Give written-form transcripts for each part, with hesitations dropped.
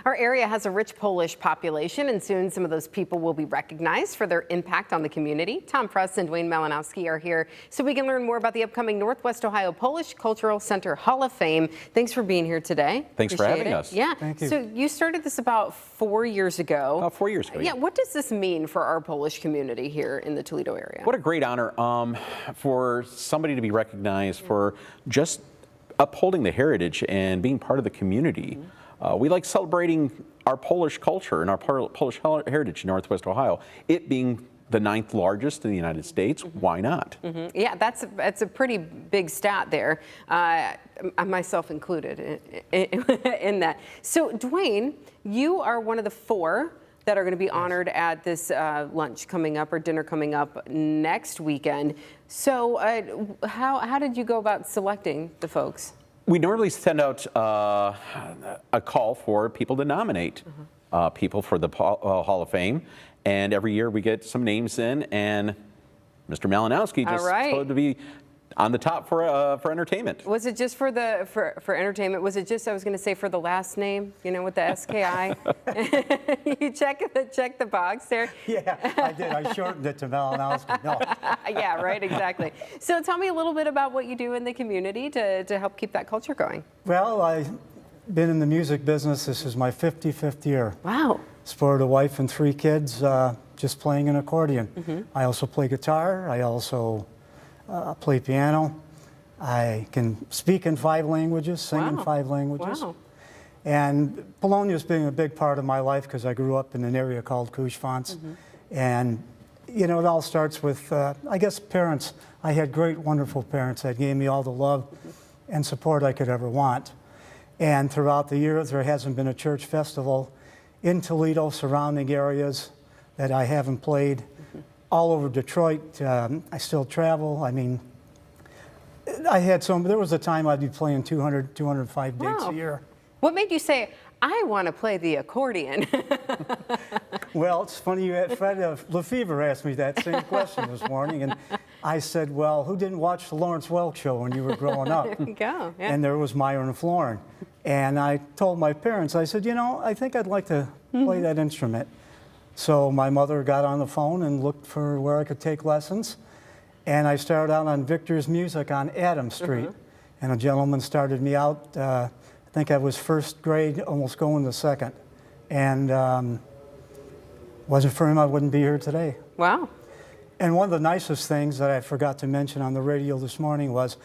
Our area has a rich Polish population, and soon some of those people will be recognized for their impact on the community. Tom Pruss and Duane Malinowski are here so we can learn more about the upcoming Northwest Ohio Polish Cultural Center Hall of Fame. Thanks for being here today. Thanks for having us. Yeah. Thank you. So you started this about 4 years ago. About 4 years ago. Yeah. What does this mean for our Polish community here in the Toledo area? What a great honor for somebody to be recognized for just upholding the heritage and being part of the community. We like celebrating our Polish culture and our Polish heritage in Northwest Ohio. It being the 9th largest in the United States, why not? Yeah, that's a pretty big stat there, myself included in that. So, Duane, you are one of the 4 that are going to be honored at this lunch coming up or dinner coming up next weekend. So, how did you go about selecting the folks? We normally send out a call for people to nominate people for the Hall of Fame, and every year we get some names in, and Mr. Malinowski just told to be on the top for entertainment. Was it just for entertainment? Was it just, I was going to say, for the last name, you know, with the SKI? You check the box there. Yeah, I did. I shortened it to Malinowski. No. Yeah, right, exactly. So tell me a little bit about what you do in the community to help keep that culture going. Well, I've been in the music business. This is my 55th year. Wow. Supported a wife and 3 kids, just playing an accordion. I also play guitar. I also play piano. I can speak in 5 languages, sing in 5 languages. Wow. And Polonia's been a big part of my life because I grew up in an area called Kushvans. And, you know, it all starts with, I guess, parents. I had great, wonderful parents that gave me all the love and support I could ever want. And throughout the years, there hasn't been a church festival in Toledo, surrounding areas, that I haven't played. All over Detroit, I still travel. I mean, there was a time I'd be playing 200, 205 dates a year. What made you say, I want to play the accordion? Well, it's funny, Fred Lefevre asked me that same question this morning, and I said, well, who didn't watch the Lawrence Welk show when you were growing up? There you go. Yeah. And there was Myron Florin. And I told my parents, I said, you know, I think I'd like to play that instrument. So my mother got on the phone and looked for where I could take lessons. And I started out on Victor's Music on Adams Street. And a gentleman started me out, I think I was 1st grade, almost going to 2nd. And wasn't for him, I wouldn't be here today. Wow. And one of the nicest things that I forgot to mention on the radio this morning was,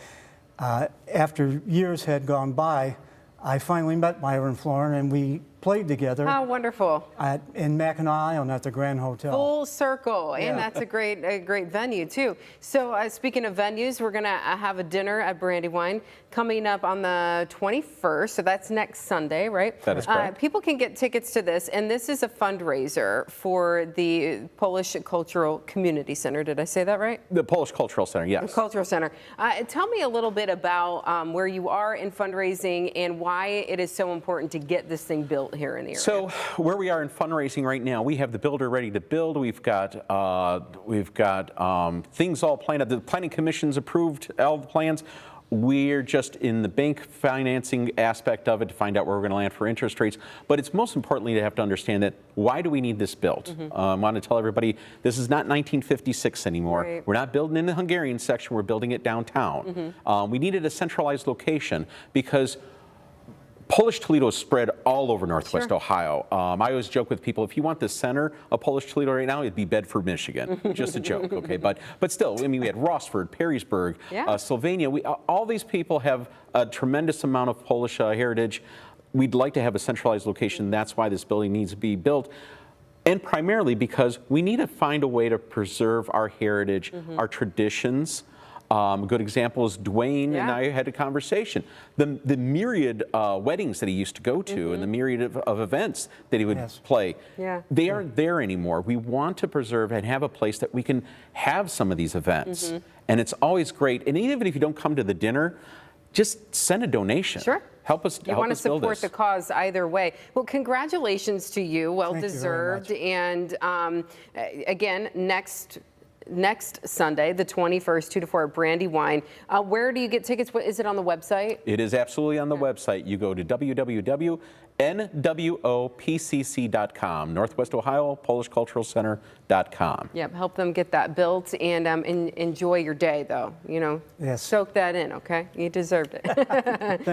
after years had gone by, I finally met Myron Florin, and we played together. How wonderful. In Mackinac Island at the Grand Hotel. Full circle, and Yeah. that's a great venue too. So speaking of venues, we're gonna have a dinner at Brandywine coming up on the 21st, so that's next Sunday, right? That is correct. People can get tickets to this, and this is a fundraiser for the Polish Cultural Community Center. Did I say that right? The Polish Cultural Center, yes. Cultural Center. Tell me a little bit about where you are in fundraising and why it is so important to get this thing built here in the area. So where we are in fundraising right now, we have the builder ready to build. We've got things all planned out. The planning commission's approved all the plans. We're just in the bank financing aspect of it to find out where we're going to land for interest rates. But it's most importantly to have to understand that why do we need this built? I want to tell everybody this is not 1956 anymore. Right. We're not building in the Hungarian section. We're building it downtown. We needed a centralized location because Polish Toledo is spread all over Northwest Ohio. I always joke with people, if you want the center of Polish Toledo right now, it'd be Bedford, Michigan. Just a joke, okay? But still, I mean, we had Rossford, Perrysburg, Sylvania. All these people have a tremendous amount of Polish heritage. We'd like to have a centralized location. That's why this building needs to be built. And primarily because we need to find a way to preserve our heritage, our traditions. A good example is Duane and I had a conversation. The myriad weddings that he used to go to and the myriad of events that he would play, they aren't there anymore. We want to preserve and have a place that we can have some of these events. And it's always great. And even if you don't come to the dinner, just send a donation. Sure. Help us. You want to support the cause either way. Well, congratulations to you. Well deserved. And again, next Sunday, the 21st, 2 to 4 at Brandywine. Where do you get tickets? What is it on the website? It is absolutely on the website. You go to www.skai.org. NWOPCC.com, Northwest Ohio Polish Cultural Center.com. Yep, help them get that built and enjoy your day, though. Yes. Soak that in, okay? You deserved it.